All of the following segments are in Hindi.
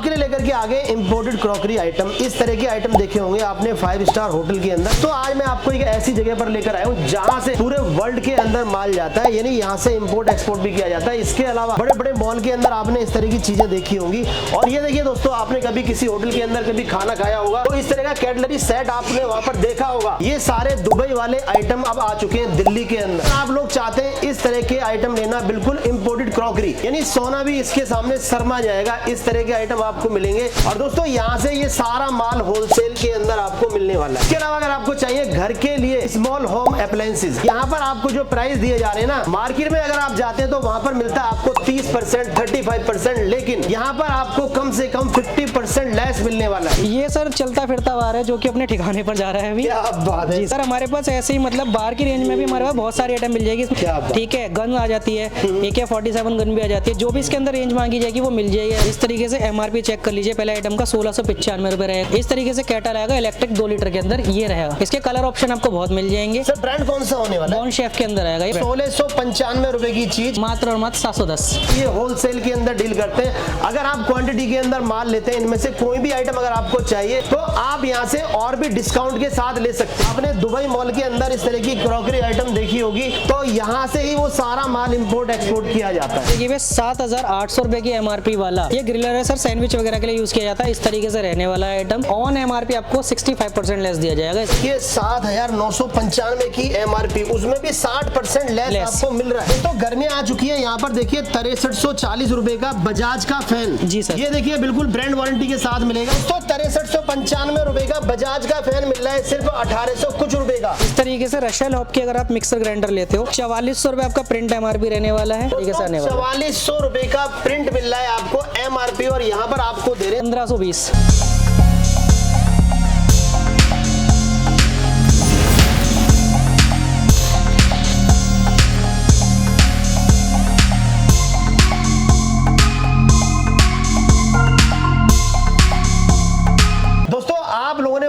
आपके लिए लेकर के आगे इंपोर्टेड क्रॉकरी आइटम। इस तरह के आइटम देखे होंगे आपने 5 स्टार होटल के अंदर। तो आज मैं आपको एक ऐसी जगह पर लेकर आया हूँ जहाँ से पूरे वर्ल्ड के अंदर माल जाता है, यानी यहाँ से इंपोर्ट एक्सपोर्ट भी किया जाता है। इसके अलावा बड़े बड़े मॉल के अंदर आपने इस तरह की चीजें देखी होंगी। और ये देखिए दोस्तों, आपने कभी किसी होटल के अंदर कभी खाना खाया होगा तो इस तरह का कैटलरी सेट आपने वहाँ पर देखा होगा। ये सारे दुबई वाले आइटम अब आ चुके हैं दिल्ली के अंदर। आप लोग चाहते हैं इस तरह के आइटम लेना, बिल्कुल इंपोर्टेड क्रॉकरी, यानी सोना भी इसके सामने शर्मा जाएगा। इस तरह के आइटम आपको मिलेंगे। और दोस्तों यहाँ से ये सारा माल होलसेल के अंदर आपको मिलने वाला है। इसके अलावा अगर आपको चाहिए घर के लिए स्मॉल होम अप्लायंसेस, यहाँ पर आपको जो प्राइस दिए जा रहे हैं ना, मार्केट में अगर आप जाते हैं तो वहाँ पर मिलता है आपको 30%, 35%, लेकिन यहाँ पर आपको कम से कम 50% लेस मिलने वाला है। ये सर चलता फिरता बार है जो कि अपने ठिकाने पर जा रहा है अभी। क्या बात है जी सर, हमारे पास ऐसे ही मतलब बाहर की रेंज में भी हमारे पास बहुत सारी आइटम मिल जाएगी। ठीक है, गन आ जाती है, AK-47 गन भी आ जाती है। जो भी इसके अंदर रेंज मांगी जाएगी वो मिल जाएगी। इस तरीके से MRP चेक कर लीजिए। पहले आइटम का 1695 रुपए रहेगा। इस तरीके से कैटल आएगा इलेक्ट्रिक 2 लीटर के अंदर, ये रहेगा। इसके कलर ऑप्शन आपको बहुत मिल जाएंगे। सर ब्रांड कौन सा होने वाला है? बॉन शेफ के अंदर आएगा। 1695 रुपए की चीज मात्र और मात्र 710। ये होलसेल के अंदर डील करते हैं। अगर आप क्वांटिटी के अंदर माल लेते हैं, इनमें से कोई भी आइटम अगर आपको चाहिए तो आप यहाँ से और भी डिस्काउंट के साथ ले सकते हैं। आपने दुबई मॉल के अंदर इस तरह की क्रॉकरी आइटम देखी होगी, तो यहाँ से ही वो सारा माल इंपोर्ट एक्सपोर्ट किया जाता है। देखिए 7800 रुपए की MRP वाला ये ग्रिलर है सर, सैंडविच वगैरह के लिए यूज किया जाता है। इस तरीके से रहने वाला आइटम ऑन MRP आपको 65% लेस दिया जाएगा। ये 7995 की MRP, उसमें भी 60% लेस आपको मिल रहा है। तो गर्मियां आ चुकी है, यहाँ पर देखिए 6340 रुपए का बजाज का फैन। जी सर, ये देखिए बिल्कुल ब्रांड वारंटी के साथ मिलेगा। तो 6395 रुपए का बजाज का फैन मिल रहा है सिर्फ 1800 कुछ रुपए का। इस तरीके से रशेल हॉप की अगर आप मिक्सर ग्राइंडर लेते हो 4400 रुपए आपका प्रिंट MRP रहने वाला है। 4400 रुपए का प्रिंट मिल रहा है आपको MRP, और यहाँ पर आपको दे रहे 1520।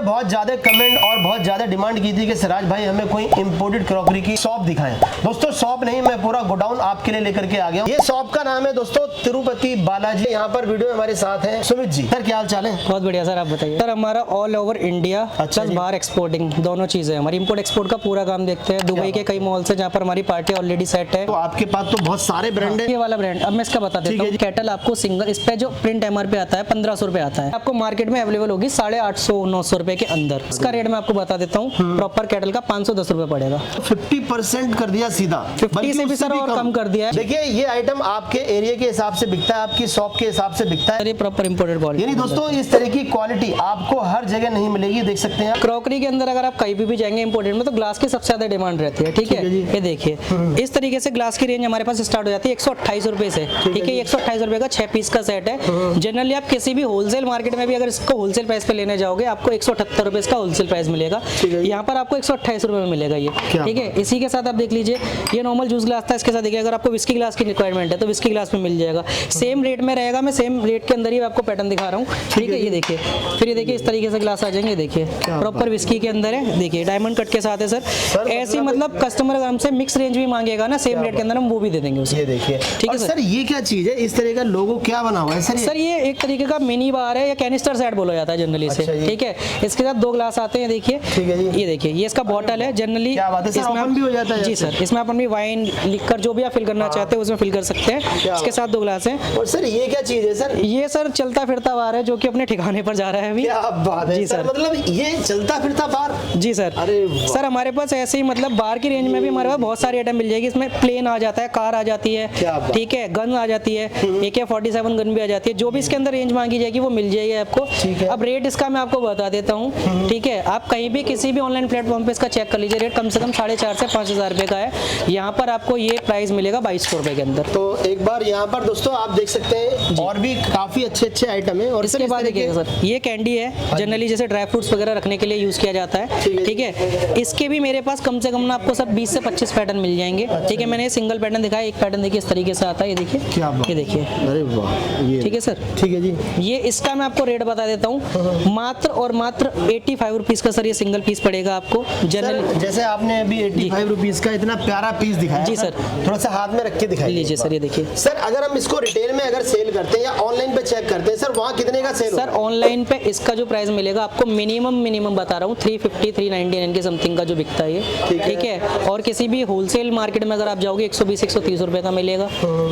बहुत ज्यादा कमेंट और बहुत ज्यादा डिमांड की थी कि सिराज भाई हमें कोई इंपोर्टेड क्रॉकरी की शॉप दिखाएं। दोस्तों शॉप नहीं, मैं पूरा गोडाउन आपके लिए लेकर के आ गया हूं। ये शॉप का नाम है दोस्तों तिरुपति बालाजी। यहाँ पर वीडियो में हमारे साथ हैं सुमित जी। सर क्या हाल चाल है? बहुत बढ़िया सर, आप बताइए। सर हमारा ऑल ओवर इंडिया प्लस बाहर एक्सपोर्टिंग दोनों चीजें, हमारी इंपोर्ट एक्सपोर्ट का पूरा काम देखते हैं। दुबई के कई मॉल से जहाँ पर हमारी पार्टी ऑलरेडी सेट है। तो आपके पास तो बहुत सारे ब्रांड है। ये वाला ब्रांड अब मैं इसका बता देता हूँ। कैटल आपको सिंगल, इस पे जो प्रिंट MRP आता है 1500 रुपए आता है, आपको मार्केट में अवेलेबल होगी 850-900 रुपए के अंदर। इसका रेट मैं आपको बता देता हूँ। प्रॉपर कैटल का 510 रुपए पड़ेगा। 50% कर दिया सीधा, 50 से भी सर और कम कर दिया है। देखिए ये आइटम आपके एरिया के हिसाब से बिकता है, आपकी शॉप के हिसाब से बिकता है। ये प्रॉपर इंपोर्टेड क्वालिटी, यानी दोस्तों इस तरह की क्वालिटी आपको हर जगह नहीं मिलेगी। देख सकते हैं क्रॉकरी के अंदर अगर आप कहीं भी जाएंगे इंपोर्टेड में तो ग्लास की सबसे ज्यादा डिमांड रहती है। ठीक है, ये देखिए इस तरीके से ग्लास की रेंज हमारे पास स्टार्ट हो जाती है 128 रुपए से। ठीक है, 128 रुपए का 6 पीस का सेट है। जनरली आप किसी भी होलसेल मार्केट में भी अगर इसको होलसेल प्राइस पे लेने जाओगे आपको 178 रुपए का होलसेल प्राइस मिलेगा। यहाँ पर आपको 128 रुपए में मिलेगा ये। ठीक है, इसी के साथ आप देख लीजिए ये नॉर्मल जूस ग्लास था, इसके साथ देखिए अगर आपको विस्की ग्लास की रिक्वायरमेंट है तो विस्की ग्लास में मिल जाएगा। सेम रेट में रहेगा, मैं सेम रेट के अंदर ही आपको पैटर्न दिखा रहा हूँ। ठीक है, ये देखिए फिर ये देखिए इस तरीके से ग्लास आ जाएंगे। देखिए प्रॉपर विस्की के अंदर है, देखिए डायमंड कट के साथ है सर। ऐसी मतलब कस्टमर अगर हमसे मिक्स रेंज भी मांगेगा ना सेम रेट के अंदर हम वो भी दे देंगे उसे। ये देखिए ठीक है सर, ये क्या चीज है? इस तरह का लोगो क्या बना हुआ है सर? सर ये एक तरीके का मिनी बार है या कैनिस्टर सेट बोला जाता है जनरली से। ठीक है, इसके साथ 2 ग्लास आते हैं। देखिए ये देखिए ये इसका बॉटल है। जनरली इसमें ओपन भी हो जाता है। जी सर, इसमें आप अपनी वाइन लिकर जो भी आप फिल करना चाहते हैं उसमें फिल कर सकते हैं। इसके साथ 2 ग्लास हैं। और सर ये क्या चीज है सर? ये सर चलता फिरता बार है जो कि अपने ठिकाने पर जा रहा है अभी। क्या बात है जी सर, मतलब ये चलता फिरता बार। जी सर। अरे सर हमारे पास ऐसे ही मतलब बार की रेंज में भी हमारे पास बहुत सारी आइटम मिल जाएगी। इसमें प्लेन आ जाता है, कार आ जाती है, ठीक है, गन आ जाती है, AK-47 गन भी आ जाती है। जो भी इसके अंदर रेंज मांगी जाएगी वो मिल जाएगी आपको। अब रेट इसका मैं आपको बता देता हूँ। ठीक है, आप कहीं भी किसी भी ऑनलाइन प्लेटफॉर्म पे इसका चेक कर लीजिए। रेट कम से कम 4,500 से 5,000 रुपए का है। यहाँ पर आपको ये प्राइस मिलेगा 2200 रुपए के अंदर। तो एक बार यहाँ पर दोस्तों आप देख सकते हैं और भी काफी अच्छे आइटम है। और इसके बाद देखिएगा सर ये कैंडी है, जनरली जैसे ड्राई फ्रूट्स वगैरह रखने के लिए यूज किया जाता है। ठीक है, इसके भी मेरे पास कम से कम ना आपको सब 20 से 25 पैटर्न मिल जाएंगे। ठीक है, मैंने सिंगल पैटर्न दिखाया, एक पैटर्न देखिए इस तरीके से आता है। ये देखिए, ये देखिए। अरे वाह, ये ठीक है सर। ठीक है जी। ये इसका मैं आपको रेट बता देता हूँ, मात्र और मात्र 85 रुपीज़ का सर ये सिंगल पीस पड़ेगा आपको जनरल। सर, जैसे आपने अभी 85 रुपीज़ का इतना प्यारा पीस दिखाया जी सर, थोड़ा सा हाथ में रख के दिखाइए। लीजिए सर, ये देखिए सर, अगर हम इसको रिटेल में अगर सेल करते हैं या ऑनलाइन पे चेक करते हैं सर, वहाँ कितने का सेल सर? ऑनलाइन पे इसका जो प्राइस मिलेगा आपको मिनिमम बता रहा हूँ 350 399 के समथिंग का जो बिकता है ये, ठीक है। और किसी भी होलसेल मार्केट में अगर आप जाओगे 120 130 रुपए का मिलेगा,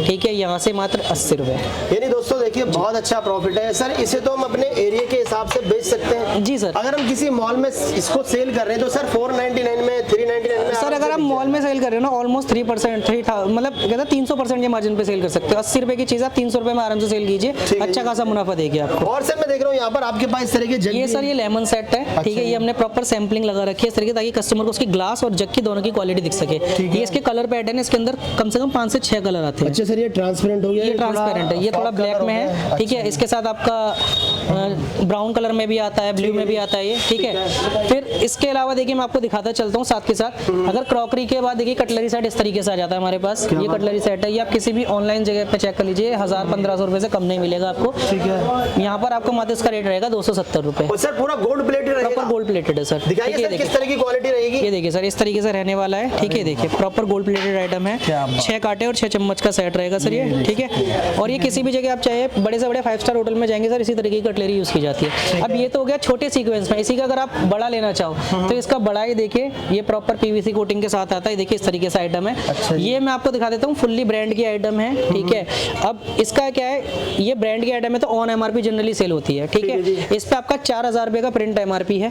ठीक है। यहाँ से मात्र 80 रुपए। यानी दोस्तों देखिए बहुत अच्छा प्रॉफिट है सर। इसे तो हम अपने एरिया के हिसाब से बेच सकते हैं जी सर। अगर हम किसी मॉल में इसको सेल कर रहे हैं तो सर 499 में 399 में सर अगर आप मॉल में सेल कर रहे हो ना ऑलमोस्ट 3% मतलब कहता 300% के मार्जिन पे सेल कर सकते हो। 80 रुपए की चीज़ आप 300 रुपए में आराम से सेल कीजिए, अच्छा खासा मुनाफा देगी आपको। और सर मैं देख रहा हूँ यहाँ पर आपके पास इस तरह के जग ये भी सर ये लेमन सेट है, ठीक है। ये हमने प्रॉपर सैम्पलिंग लगा रखी है इस तरीके ताकि कस्टमर को उसकी ग्लास और जग की दोनों की क्वालिटी दिख सके। ये इसके कलर पैटर्न है, इसके अंदर कम से कम 5 से 6 कलर आते हैं। अच्छा सर, ये ट्रांसपेरेंट हो गया, ये ट्रांसपेरेंट है, ये थोड़ा ब्लैक में है, ठीक है। इसके साथ आपका ब्राउन कलर में भी आता है, ब्लू में भी आता है ये, ठीक है। फिर इसके अलावा देखिए मैं आपको दिखाता चलता हूँ साथ के साथ। अगर क्रॉकरी के बाद देखिए कटलरी सेट इस तरीके से आ जाता है हमारे पास। ये कटलरी सेट है, ये आप किसी भी ऑनलाइन जगह पे चेक कर लीजिए, 1000-1500 रुपए से कम नहीं मिलेगा आपको, ठीक है। यहाँ पर आपको मात्र इसका रेट रहेगा 270 रुपए। और सर पूरा गोल्ड प्लेटेड रहेगा? प्रॉपर गोल्ड प्लेटेड है सर। दिखाइए सर किस तरह की क्वालिटी रहेगी। ये देखिए सर इस तरीके से रहने वाला है, ठीक है। देखिए प्रॉपर गोल्ड प्लेटेड आइटम है, 6 कांटे और 6 चम्मच का सेट रहेगा सर ये, ठीक है। और ये किसी भी जगह आप चाहे बड़े से बड़े 5 स्टार होटल में जाएंगे सर, इसी तरीके की कटलरी यूज की जाती है। अब ये तो हो गया छोटे सीक्वेंस में। इसी का अगर आप बड़ा लेना चाहो तो इसका बड़ा ही देखिए, ये प्रॉपर पीवीसी कोटिंग के साथ आता है। देखिए इस तरीके से आइटम है। ये मैं आपको दिखा देता हूँ, फुल्ली ब्रांड की आइटम है, ठीक है। अब इसका क्या है, ये ब्रांड की आइटम है तो ऑन एमआरपी जनरली सेल होती है, ठीक है। इस पे आपका 4000 रुपए का प्रिंट एमआरपी है,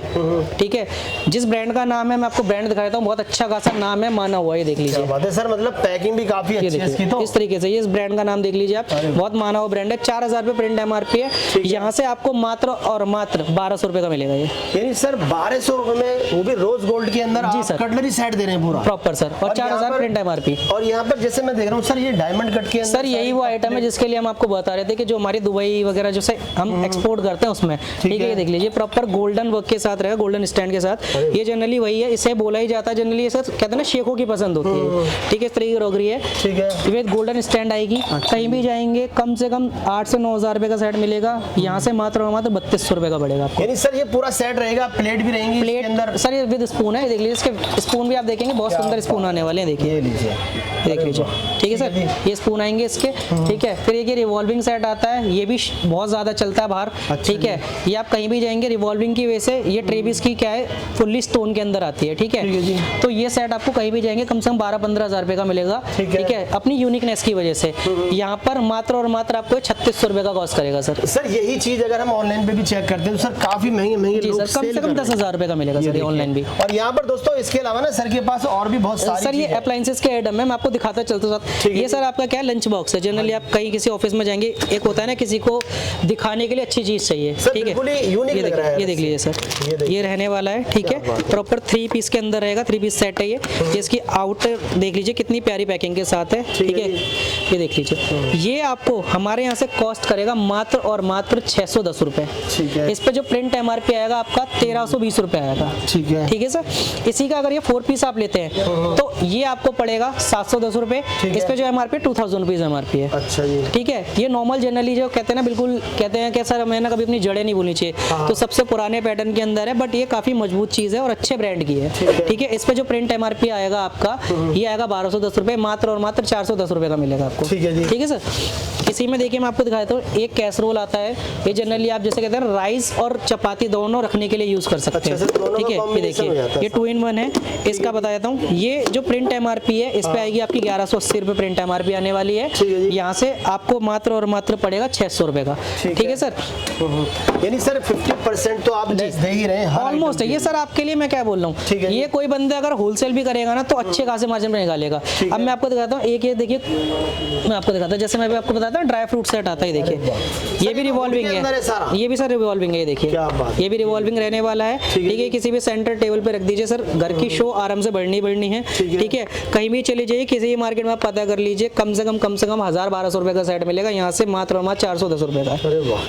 ठीक है। जिस ब्रांड का नाम है मैं आपको ब्रांड दिखा देता हूँ, बहुत अच्छा खासा नाम है, माना हुआ है, देख लीजिए। बात है सर, मतलब पैकिंग भी काफी अच्छी है इसकी तो। इस तरीके से ये इस ब्रांड का नाम देख लीजिए आप, बहुत माना हुआ ब्रांड है। 4000 रुपए प्रिंट एमआरपी है। यहाँ से आपको मात्र और मात्र 1200 रुपए का मिलेगा ये। यानी सर 1200 रुपए में वो भी रोज गोल्ड के अंदर जी सर, कटलरी सेट दे रहे हैं पूरा प्रॉपर सर। और 4000 प्रिंट एमआरपी। और यहाँ पर जैसे मैं देख रहा हूँ सर, ये डायमंड कट के अंदर सर यही वो आइटम है जिसके लिए हम आपको बता रहे थे कि जो हमारी दुबई वगैरह जो से हम एक्सपोर्ट करते हैं उसमें, ठीक है। ये देख लीजिए प्रॉपर गोल्डन वर्क के साथ रहेगा, गोल्डन स्टैंड के साथ। ये जनरली वही है, इसे बोला ही जाता है जनरली, सर कहते हैं ना शेखों की पसंद होती है, ठीक है। इस तरीके की रोगरी है, ठीक है। विद गोल्डन स्टैंड आएगी। कहीं भी जाएंगे कम से कम 8 से 9000 रुपए का सेट मिलेगा। यहाँ से मात्र 3200 रुपए का पड़ेगा आपको। यानी सर ये पूरा सेट रहेगा, प्लेट भी रहेंगी प्लेट अंदर सर, ये विद स्पून है, देख लीजिए। इसके स्पून भी आप देखेंगे बहुत सुंदर स्पून आने वाले हैं, देखिए देख लीजिए, ठीक है सर। ये स्पून आएंगे इसके, ठीक है। फिर ये रिवॉल्विंग सेट आता है, ये भी बहुत ज्यादा चलता है बाहर, ठीक है। ये आप कहीं भी जाएंगे रिवॉल्विंग की वजह से ये ट्रे भी इसकी क्या है, फुल्ली स्टोन के अंदर आती है, ठीक है। तो ये सेट आपको कहीं भी जाएंगे कम से कम 12-15 हजार रुपए का मिलेगा, ठीक है, अपनी यूनिकनेस की वजह से। यहाँ पर मात्र और मात्र आपको 3600 रुपए का कॉस्ट करेगा सर। सर यही चीज अगर हम ऑनलाइन पे भी चेक करते हैं तो सर काफी महंगे जी सर, कम से कम 10,000 रुपए का मिलेगा सर ये ऑनलाइन भी। और यहाँ पर दोस्तों इसके अलावा ना सर के पास और भी बहुत सारी सर ये अप्लायंसेस के आइटम है, मैं आपको दिखाता चलता हूँ साथ। ये सर आपका क्या है, लंच बॉक्स है। जनरली आप कहीं किसी ऑफिस में जाएंगे, एक होता है ना किसी को दिखाने के लिए अच्छी चीज चाहिए, ठीक है। ये देख लीजिए सर, ये रहने वाला है, ठीक है। प्रॉपर 3 पीस के अंदर रहेगा, 3 पीस सेट है ये। इसकी आउटर देख लीजिए कितनी प्यारी पैकिंग के साथ है, ठीक है। ये देख लीजिए, ये आपको हमारे यहाँ से कॉस्ट करेगा मात्र और मात्र 610 रुपए। इस पे जो प्रिंट एमआरपी आएगा आपका 1320 रुपए आएगा, ठीक है सर। इसी का अगर ये 4 पीस आप लेते हैं तो ये आपको पड़ेगा 710 रुपए। इस पे जो एमआरपी 2000 रुपीज एमआरपी है, अच्छा जी, ठीक है। ये नॉर्मल जनरली जो कहते हैं ना, बिल्कुल कहते हैं कि सर हमें ना कभी अपनी जड़ें नहीं भूलनी चाहिए, तो सबसे पुराने पैटर्न के अंदर है, बट ये काफी मजबूत चीज है और अच्छे ब्रांड की है, ठीक है। इस पे जो प्रिंट एमआरपी आएगा आपका, ये आएगा 1210 रुपए, मात्र और मात्र 410 रुपए का मिलेगा आपको, ठीक है सर। इसी में देखिए मैं आपको दिखाता हूँ, एक कैसरोल आता है। ये जनरली आप जैसे कहते हैं राइस और चपाती दोनों रखने के लिए यूज कर सकते हैं, ठीक है। ये देखिए ये 2 in 1 है। इसका बता देता हूँ, ये जो प्रिंट एमआरपी है इस पे आएगी आपकी 1180 रुपए प्रिंट एमआरपी आने वाली है। यहाँ से आपको मात्र और मात्र पड़ेगा 600 रुपए का, ठीक है सर। यानी सर 50% तो आप दे ही रहे हैं ऑलमोस्ट। ये सर आपके लिए मैं क्या बोल रहा हूँ, ये कोई बंदा अगर होलसेल भी करेगा ना तो अच्छे खासे मार्जिन में निकालेगा। अब मैं आपको दिखाता हूँ, एक ये देखिए मैं आपको दिखाता हूँ, जैसे मैं भी आपको बताता हूँ ड्राई फ्रूट सेट आता है, देखिए ये भी रिवॉल्विंग है, ये भी सर रिवॉल्विंग है, ये देखिए ये भी रिवॉल्विंग रहने वाला है, ठीक है। किसी भी सेंटर टेबल पे रख दीजिए सर, घर की शो आराम से बढ़नी है, ठीक है। कहीं भी चले जाइए, किसी भी मार्केट में आप पता कर लीजिए, कम से कम 1000-1200 रुपए का सेट मिलेगा। यहाँ से मात्र 410 रुपए का,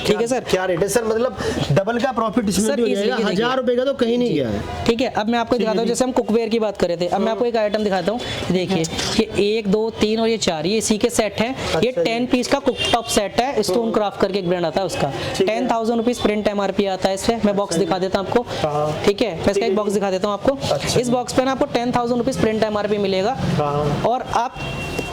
ठीक है सर। क्या रेट है सर, मतलब डबल का प्रॉफिट इसमें भी हो जाएगा, 1000 रुपए का तो कहीं नहीं गया है, ठीक है। अब मैं आपको दिखाता हूँ, जैसे हम कुकवेयर की बात कर रहे थे, अब मैं आपको एक आइटम दिखाता हूँ। देखिए ये 1 2 3 और ये 4, ये इसी के सेट हैं। ये 10 पीस का कुकटॉप सेट है, स्टोन क्राफ्ट करके एक ब्रांड आता है उसका। 10,000 रुपीज प्रिंट MRP आता है इससे। मैं बॉक्स दिखा देता हूँ आपको, ठीक है, मैं इसका एक बॉक्स दिखा देता हूँ आपको। इस बॉक्स पे ना आपको 10,000 रुपीज प्रिंट MRP मिलेगा और आप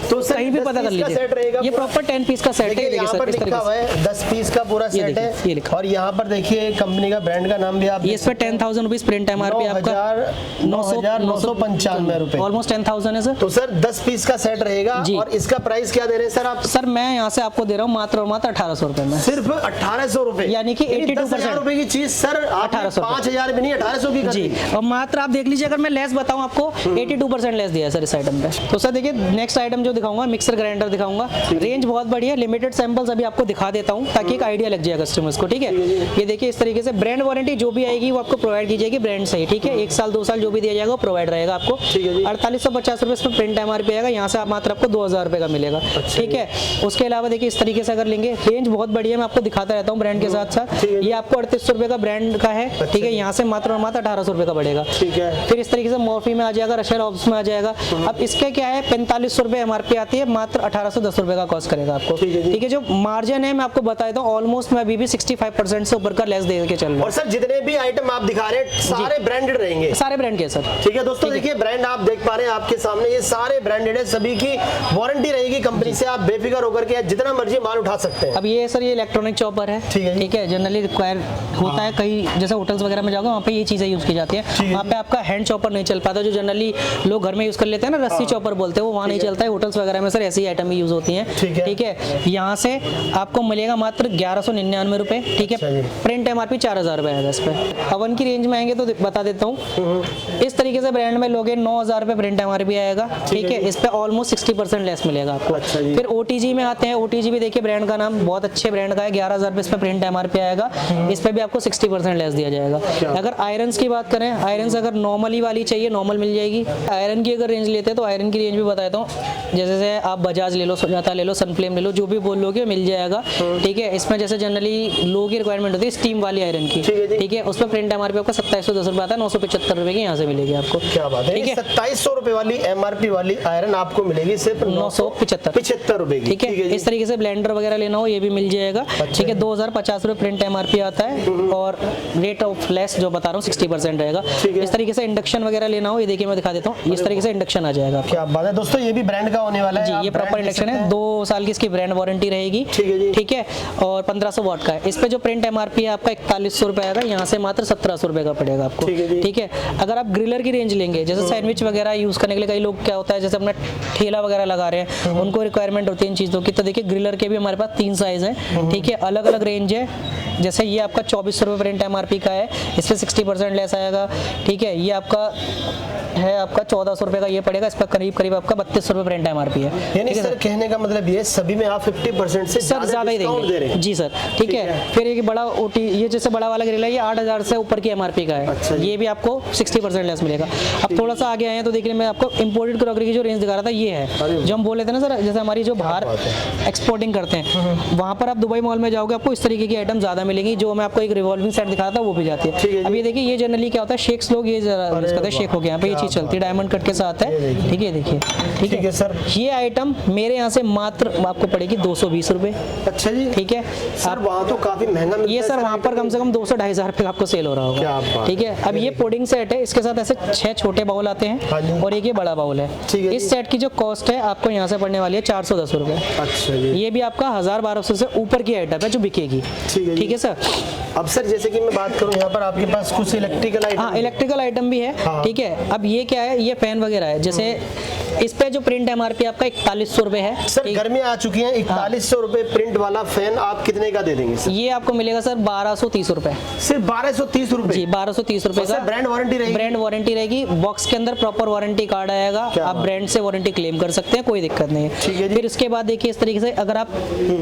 तो सर कहीं भी पता कर लीजिए। ये प्रॉपर 10 पीस का सेट है। देखिए यहाँ पर लिखा हुआ है 10 पीस का पूरा सेट है और यहाँ पर देखिए कंपनी का ब्रांड का नाम भी आप ये इस पे 10,000 रुपीज प्रिंट MRP आपका 9,995 रुपए, ऑलमोस्ट 10,000 है सर। तो सर 10 पीस का सेट रहेगा और इसका प्राइस क्या दे रहे हैं सर आप? सर मैं यहाँ से आपको दे रहा हूँ मात्र और मात्र 1800 रुपए में, सिर्फ 1800 रुपए, यानी कि 82% रुपए की चीज सर 1800 5,000 भी नहीं 1800 की जी। और मात्र आप देख लीजिए, अगर मैं लेस बताऊं आपको 82% लेस दिया है सर इस आइटम पे। तो सर देखिए नेक्स्ट आइटम जो दिखाऊंगा मिक्सर ग्राइंडर दिखाऊंगा। रेंज बहुत बड़ी है, लिमिटेड सैंपल्स अभी आपको दिखा देता हूं ताकि एक आइडिया लग जाए कस्टमर्स को, ठीक है। ये देखिए इस तरीके से ब्रांड वारंटी जो भी आएगी वो आपको प्रोवाइड की जाएगी ब्रांड से ही, ठीक है। 1 साल 2 साल जो भी दिया जाएगा वो प्रोवाइड रहेगा आपको। 4850 रुपए इसमें प्रिंट MRP आएगा, यहाँ से आप मात्र आपको 2000 रुपए का मिलेगा, ठीक है। उसके अलावा देखिए इस तरीके से अगर लेंगे, रेंज बहुत बढ़िया, मैं आपको दिखाता रहता हूँ ब्रांड के साथ साथ। ये आपको 3800 रुपए का ब्रांड का है, ठीक है। यहाँ से मात्र और मात्र 1800 रुपए का पड़ेगा, ठीक है। फिर इस तरीके से मॉर्फी में आ जाएगा, रशियन ऑब्स में आ जाएगा। अब इसके क्या है 4500 रुपए MRP आती है, मात्र 1810 रुपए का कॉस्ट करेगा आपको, ठीक है। जो मार्जिन है मैं आपको बता देता हूँ, ऑलमोस्ट मैं अभी भी 65% से ऊपर का लेस दे के चल रहा हूँ। और सर जितने भी आइटम आप दिखा रहे हैं सारे ब्रांडेड रहेंगे, सारे ब्रांड के सर, ठीक है। दोस्तों देखिए ब्रांड आप देख पा रहे हैं आपके सामने, ये सारे ब्रांडेड है, सभी की वारंटी रहेगी कंपनी से, आप बेफिक्र होकर के जितना मर्जी माल उठा सकते हैं। अब ये सर ये इलेक्ट्रॉनिक चॉपर है, ठीक है। जनरली रिक्वायर होता है, कई जैसे होटल्स वगैरह में जाओगे वहाँ पे ये चीजें यूज की जाती है। वहाँ पे आपका हैंड चॉपर नहीं चल पाता, जो जनरली लोग घर में यूज कर लेते हैं ना, रस्सी चॉपर बोलते हैं, वो वहाँ नहीं चलता है। होटल्स वगैरह में सर ऐसी आइटम यूज होती है, ठीक है। यहाँ से आपको मिलेगा मात्र 1199 रुपए, ठीक है। प्रिंट MRP 4000 रुपए है इस पे। अवन की रेंज में आएंगे तो बता देता हूँ, इस तरीके से ब्रांड में लोगे 9000 रुपए प्रिंट MRP आएगा, ठीक है। इस पे ऑलमोस्ट 60% लेस मिलेगा आपको। फिर OTG में आते हैं, OTG भी देखिए ब्रांड का नाम बहुत अच्छे ब्रांड का है, 11,000 रुपए इस पे प्रिंट MRP आएगा, इस पे भी आपको 60% लेस दिया जाएगा। अगर आयरन्स की बात करें, आयरन्स अगर नॉर्मली वाली चाहिए नॉर्मल मिल जाएगी। आयरन की अगर रेंज लेते हैं तो आयरन की रेंज भी बताता हूँ, जैसे आप बजाज ले लो, सुजाता ले लो, सनफ्लेम ले लो, जो भी बोल लोगे मिल जाएगा, ठीक है। इसमें जैसे जनरली लो की रिक्वायरमेंट होती है स्टीम वाली आयरन की, ठीक है। उस पर प्रिंट MRP आपका 2710 रुपए आता है, 975 रुपए की यहाँ से मिलेगी आपको। क्या बात है, ठीक है। 2700 रुपए वाली MRP वाली आयरन आपको मिलेगी सिर्फ 975 रुपए की, ठीक है। इस तरीके से ब्लेंडर वगैरह लेना हो ये भी मिल जाएगा, ठीक है। 2050 रुपए प्रिंट MRP आता है और रेट ऑफ लेस जो बता रहा हूँ 60% रहेगा। इस तरीके से इंडक्शन वगैरह लेना हो, ये देखिए मैं दिखा देता हूँ, इस तरीके से इंडक्शन आ जाएगा। क्या बात है दोस्तों, ये भी ब्रांड का होने वाला है जी। ये प्रॉपर इंडक्शन है, 2 साल की इसकी ब्रांड वारंटी रहेगी, ठीक है। और 1500 वाट का है। इस पे जो प्रिंट MRP है आपका 4100 रुपए आएगा, यहाँ से मात्र 1700 रुपए का पड़ेगा आपको, ठीक है। अगर आप ग्रिलर की रेंज लेंगे, जैसे सैंडविच वगैरह यूज करने के लिए कई लोग क्या होता है जैसे अपना ठेला वगैरह लगा रहे हैं, उनको रिक्वायरमेंट होती है इन चीज़ों की, तो देखिए ग्रिलर के भी हमारे पास 3 साइज है, ठीक है। अलग अलग रेंज है, जैसे ये आपका 2400 रुपए प्रिंट MRP का है, इस पे 60% लेस आएगा, ठीक है। ये आपका है आपका 1400 रुपए का ये पड़ेगा, इस पर करीब आपका 3200 रुपए प्रिंट MRP है। यानी सर कहने का मतलब ये सभी में आप 50% से सर ज्यादा ही देंगे जी सर, ठीक है। फिर एक बड़ा OT, ये जैसे बड़ा वाला ग्रिल है, ये 8000 से ऊपर की MRP का है। अच्छा, ये भी आपको 60% लेस मिलेगा। अब थोड़ा सा आगे आए हैं तो देखिए मैं आपको इंपोर्टेड क्रॉकरी की जो रेंज दिखा रहा था ये है, जो हम बोल रहे थे ना सर, जैसे हमारी जो बाहर एक्सपोर्टिंग करते हैं वहाँ पर आप दुबई मॉल में जाओगे आपको इस तरीके की आइटम ज्यादा मिलेगी। जो मैं आपको एक रिवॉल्विंग सेट दिखा रहा था वो भी जाती है। अब ये देखिए, ये जनरली क्या होता है, शेक्स लोग ये शेक हो गया, यहाँ पे ये चीज चलती है, डायमंड कट के साथ है, ठीक है। देखिए, ठीक है सर, ये आइटम मेरे यहाँ से मात्र आपको पड़ेगी 220 रुपए। अच्छा जी, ठीक है। सर वहाँ तो काफी महंगा मिलता है। ये सर वहाँ पर कम से कम 200-250 रुपए आपको सेल हो रहा होगा, ठीक है। अब ये पुडिंग सेट है, इसके साथ ऐसे 6 छोटे बाउल आते हैं और एक ये बड़ा बाउल है। इस सेट की जो कॉस्ट है आपको यहाँ से पड़ने वाली है 410 रुपए। अच्छा, ये भी आपका 1000-1200 से ऊपर की आइटम है जो बिकेगी, ठीक है सर। अब सर जैसे कि मैं बात करूं, यहाँ पर आपके पास कुछ इलेक्ट्रिकल आइटम, हाँ इलेक्ट्रिकल आइटम भी है, ठीक है। अब ये क्या है, ये फैन वगैरह है, जैसे इस पे जो प्रिंट MRP आपका 4100 रुपए है। सर गर्मी आ चुकी है, 4100 रुपए प्रिंट वाला फैन आप कितने का दे देंगे सर? ये आपको मिलेगा सर 1230 रुपए। सिर्फ 1230 रुपए? जी 1230 रुपए का। ब्रांड वारंटी रहेगी? ब्रांड वारंटी रहेगी, बॉक्स के अंदर प्रॉपर वारंटी कार्ड आएगा, आप ब्रांड से वारंटी क्लेम कर सकते हैं, कोई दिक्कत नहीं है। फिर उसके बाद देखिए इस तरीके से अगर आप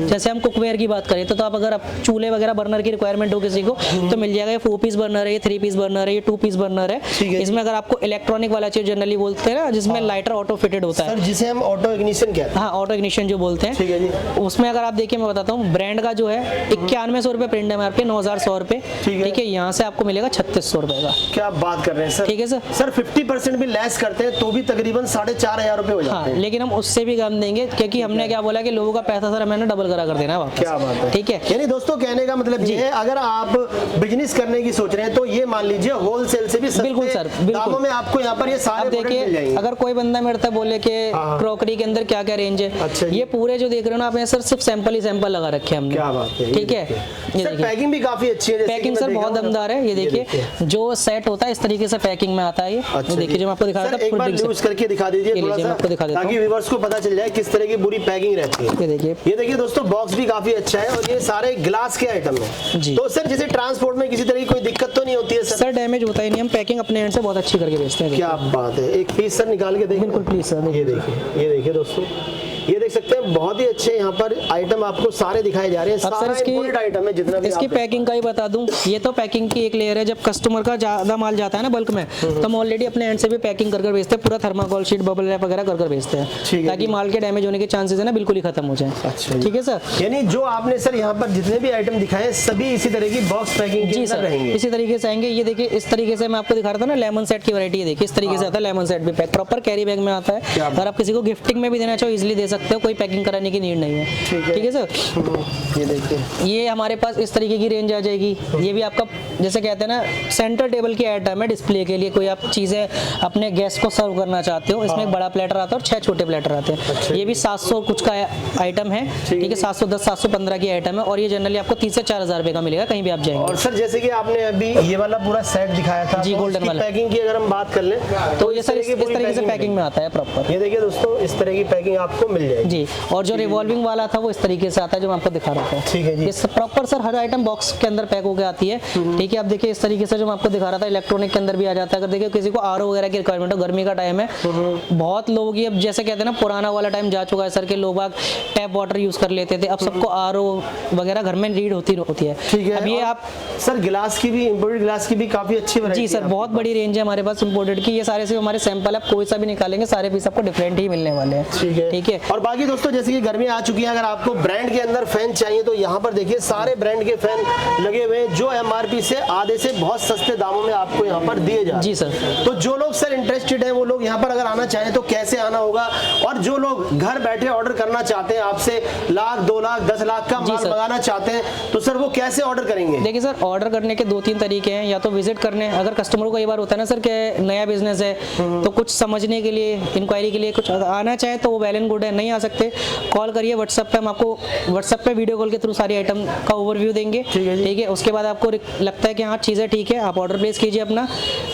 जैसे हम कुकवेयर की बात करें तो आप अगर आप चूल्हे वगैरह बर्नर की रिक्वायरमेंट हो किसी को तो मिल जाएगा। 4 पीस बर्नर है, 3 पीस बर्नर है, 2 पीस बर्नर है। इसमें अगर आपको इलेक्ट्रॉनिक इलेक्ट्रॉनिक वाला चाहिए, जनरली बोलते हैं ना, जिसमें लाइटर ऑटो फिटेड होता है सर जिसे हम ऑटो इग्निशन कहते हैं। हाँ, ऑटो इग्निशन जो बोलते हैं, ठीक है जी। उसमें अगर आप देखिए, मैं बताता हूँ, ब्रांड का जो है 9100 रुपये प्रिंट MRP, 9100 रुपये, ठीक है। यहाँ से आपको मिलेगा 3600 रुपये का। क्या बात कर रहे हैं सर। ठीक है सर। सर 50% भी लेस करते हैं तो भी तकरीबन 4500 रुपए हो जाते हाँ, हैं। लेकिन हम उससे भी कम देंगे, क्योंकि हमने क्या बोला कि लोगों का पैसा सर हमें डबल करा कर देना है वापस। क्या बात है। ठीक है। यानी दोस्तों कहने का मतलब ये है, अगर आप बिजनेस करने की सोच रहे हैं तो ये मान लीजिए होलसेल से भी सस्ते बिल्कुल सर, बिल्कुल। दामों में आपको यहाँ पर ये सारे अब प्रोडक्ट मिल देखिए, जाएंगे। अगर कोई बंदा मेरे से बोले कि हाँ। क्रॉकरी के अंदर क्या क्या रेंज है, अच्छा जी। ये पूरे जो देख रहे हो ना आप, सर सिर्फ सैंपल ही सैंपल लगा रखे हैं हमने। क्या बात है। ठीक है। ये सर देखिए, पैकिंग भी काफी अच्छी है। जैसे पैकिंग कि सर मैं बहुत देखा हूँ। दमदार है। ये देखिए जो सेट होता है इस तरीके से पैकिंग में आता है ये। अच्छा ये देखिए जी। जो मैं आपको दिखा रहा सर, था, एक फुल बार ड्रिंक यूज करके दिखा दीजिए ये थोड़ा लीजिए, सा, मैं आपको दिखा देता ताकि हूँ। व्यूअर्स को पता चल जाए किस तरह की पूरी पैकिंग रहती है। ये देखिए। ये देखिए दोस्तों, बॉक्स भी काफी अच्छा है और ये सारे ग्लास के आइटम है जी। तो सर जैसे ट्रांसपोर्ट में किसी तरह की कोई दिक्कत तो नहीं होती है सर? सर डैमेज होता ही नहीं, हम पैकिंग अपने एंड से बहुत अच्छी करके बेचते हैं। क्या बात है। एक पीस सर निकाल के देखिए। बिल्कुल प्लीज सर। ये देखिए, ये देखिए दोस्तों, ये देख सकते हैं बहुत ही अच्छे यहाँ पर आइटम आपको सारे दिखाए जा रहे हैं। अब सर सारा इंपोर्टेड आइटम है जितना भी इसकी आप पैकिंग का ही बता दूं, ये तो पैकिंग की एक लेयर है। जब कस्टमर का ज्यादा माल जाता है ना बल्क में, तो हम ऑलरेडी अपने एंड से भी पैकिंग कर भेजते हैं, पूरा थर्माकोल शीट, बबल रैप वगैरह कर भेजते ठीक हैं, है ताकि माल के डैमेज होने के चांसेस है ना बिल्कुल ही खत्म हो जाए। अच्छा ठीक है सर। यानी जो आपने सर यहाँ पर जितने भी आइटम दिखाए हैं सभी इसी तरह की बॉक्स पैकिंग के जी अंदर सर, रहेंगे। इसी तरीके से आएंगे। ये देखिए इस तरीके से मैं आपको दिखा रहा था ना, लेमन सेट की वैरायटी। देखिए इस तरीके से आता है लेमन सेट भी, पैक प्रॉपर कैरी बैग में आता है। अगर आप किसी को गिफ्टिंग में भी देना चाहो इजीली दे सकते हो, कोई पैकिंग कराने की नीड नहीं है। ठीक है सर। ये देखिए, ये हमारे पास इस तरीके की रेंज आ जाएगी। ये भी आपका जैसे कहते हैं ना सेंटर टेबल की आइटम है, डिस्प्ले के लिए कोई आप चीज़ें अपने गेस्ट को सर्व करना चाहते हो। इसमें एक बड़ा प्लेटर आता है और 6 छोटे प्लेटर आते हैं। ये भी 700 कुछ का आइटम है। ठीक है, 710 715 की आइटम है और ये जनरली आपको 30 से 4000 रुपए का मिलेगा कहीं भी आप जाएंगे। और सर जैसे कि आपने अभी ये वाला पूरा सेट दिखाया था जी, तो गोल्डन उसकी वाला। पैकिंग की अगर हम बात कर लें तो ये सर इस पूरी तरीके से पैकिंग में आता है प्रॉपर। ये देखिए दोस्तों, इस तरह की पैकिंग आपको मिल जाएगी। जी, और जो रिवॉल्विंग वाला था वो इस तरीके से आता है जो मैं आपको दिखा रहा था। ठीक है जी। ये प्रॉपर सर हर आइटम बॉक्स के अंदर पैक होकर आती है। ठीक है, आप देखिए इस तरीके से जो मैं आपको दिखा रहा था, इलेक्ट्रॉनिक के अंदर भी आ जाता है। अगर देखिए किसी को आरओ वगैरह की रिक्वायरमेंट हो, गर्मी का टाइम है, बहुत लोगों की अब जैसे कहते हैं ना पुराना वाला टाइम जा चुका है सर, के लोग टैप वाटर यूज कर लेते थे, अब सबको आरओ वगैरह घर में नीड होती है। ठीक है। अब ये और आप सर गिलास की भी, इंपोर्टेड गिलास की भी काफी अच्छी वैरायटी जी सर, बहुत बड़ी रेंज है हमारे पास इंपोर्टेड की। ये सारे से हमारे सैंपल आप कोई सा भी निकालेंगे, सारे पीस आपको डिफरेंट ही मिलने वाले हैं। ठीक है। और बाकी दोस्तों जैसे कि गर्मी आ चुकी है, अगर आपको ब्रांड के अंदर फैन चाहिए तो यहाँ पर देखिए सारे ब्रांड के फैन लगे हुए हैं जो एमआरपी से आधे से बहुत सस्ते दामों में आपको यहाँ पर दिए जा रहे हैं। जी सर। तो जो लोग सर इंटरेस्टेड हैं वो लोग यहाँ पर अगर आना चाहें तो कैसे आना होगा, और जो लोग घर बैठे ऑर्डर करना चाहते हैं आपसे, लाख 2 लाख 10 लाख का माल मंगाना चाहते हैं, तो सर वो कैसे ऑर्डर करेंगे? देखिए सर, ऑर्डर करने के 2-3 तरीके हैं। या तो विजिट करने, अगर कस्टमर को कई बार होता है ना सर कि नया बिजनेस है तो कुछ समझने के लिए, इंक्वायरी के लिए कुछ आना चाहे तो वो वेल एंड गुड है। नहीं आ सकते, कॉल करिए व्हाट्सएप पे, हम आपको व्हाट्सएप पे वीडियो कॉल के थ्रू सारी आइटम का ओवरव्यू देंगे। ठीक है, उसके बाद आपको लगता है कि हाँ चीज़ें ठीक है, आप ऑर्डर प्लेस कीजिए, अपना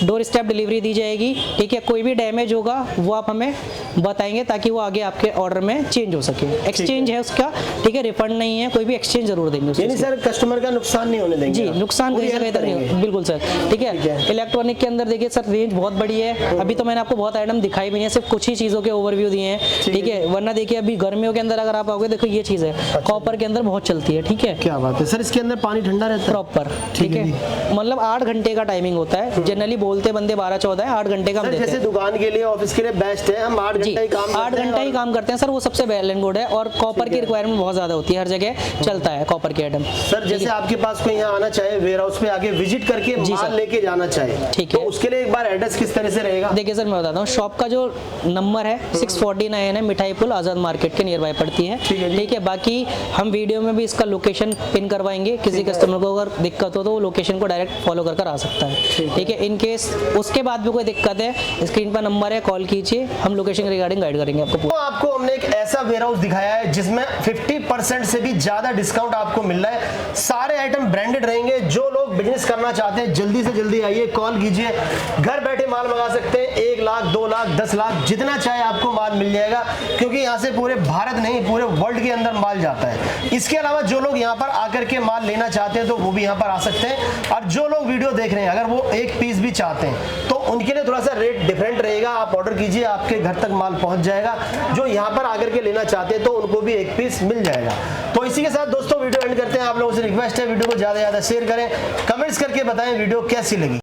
डोर स्टेप डिलीवरी दी जाएगी। ठीक है, कोई भी डैमेज होगा वो आप हमें बताएंगे ताकि वो आगे आपके ऑर्डर में चेंज हो सके। एक्सचेंज है उसका, ठीक है, रिफंड नहीं है, कोई भी एक्सचेंज जरूर देंगे। यानी सर कस्टमर का नुकसान नहीं होने देंगे? जी, नुकसान कहीं से बेहतर नहीं हो। बिल्कुल सर। ठीक है, इलेक्ट्रॉनिक के अंदर देखिए सर रेंज बहुत बड़ी है। अभी तो मैंने आपको बहुत आइटम दिखाई भी नहीं है, सिर्फ कुछ ही चीज़ों के ओवरव्यू दिए हैं। ठीक है, वरना देखिए अभी गर्मियों के अंदर अगर आप आओगे, देखो ये चीज़ है कॉपर के अंदर बहुत चलती है। ठीक है, क्या बात है सर, इसके अंदर पानी ठंडा रहता है प्रॉपर। ठीक है, मतलब 8 घंटे का टाइमिंग होता है। जनरली बोलते बंदे 12-14 है, 8 घंटे का हम देते जैसे हैं। दुकान के लिए, ऑफिस के लिए बेस्ट है, हम 8 घंटे ही काम करते हैं। 8 घंटा ही काम करते हैं सर, वो सबसे वेल एंड गुड है। और कॉपर की रिक्वायरमेंट बहुत ज्यादा होती है, हर जगह चलता है कॉपर की आइटम। सर जैसे आपके पास कोई यहाँ आना चाहे, वेयर हाउस पे आके विजिट करके माल लेके जाना चाहे, ठीक तो है, उसके लिए एक बार एड्रेस किस तरह से रहेगा? देखिए सर मैं बताता हूँ, शॉप का जो नंबर है 649 है, मिठाई पुल आजाद मार्केट के नियर बाय पड़ती है। ठीक है, बाकी हम वीडियो में भी इसका लोकेशन पिन करवाएंगे। किसी कस्टमर को अगर दिक्कत हो तो वो लोकेशन को डायरेक्ट फॉलो कर आ सकता है। ठीक है, इन केस उसके बाद भी कोई दिक्कत है, स्क्रीन पर नंबर है, कॉल कीजिए, हम लोकेशन रिगार्डिंग गाइड करेंगे आपको। तो आपको हमने एक ऐसा वेयर हाउस दिखाया है जिसमें 50% से भी ज्यादा डिस्काउंट आपको मिल रहा है। सारे आइटम ब्रांडेड रहेंगे। जो लोग बिजनेस करना चाहते हैं जल्दी से जल्दी आइए, कॉल कीजिए, घर बैठे माल मंगा सकते हैं। 1 लाख 2 लाख 10 लाख जितना चाहे आपको माल मिल जाएगा, क्योंकि यहाँ से पूरे भारत नहीं पूरे वर्ल्ड के अंदर माल जाता है। इसके अलावा जो लोग यहाँ पर आकर के माल लेना चाहते हैं तो वो भी यहाँ पर आ सकते हैं। और जो लोग वीडियो देख रहे हैं अगर वो एक पीस भी चाहते हैं तो उनके लिए थोड़ा सा रेट डिफरेंट रहेगा। आप ऑर्डर कीजिए, आपके घर तक माल पहुंच जाएगा। जो यहाँ पर आकर के लेना चाहते हैं तो उनको भी एक पीस मिल जाएगा। तो इसी के साथ दोस्तों वीडियो एंड करते हैं। आप लोगों से रिक्वेस्ट है वीडियो को ज्यादा से ज्यादा शेयर करें, कमेंट्स करके बताएं वीडियो कैसी लगी।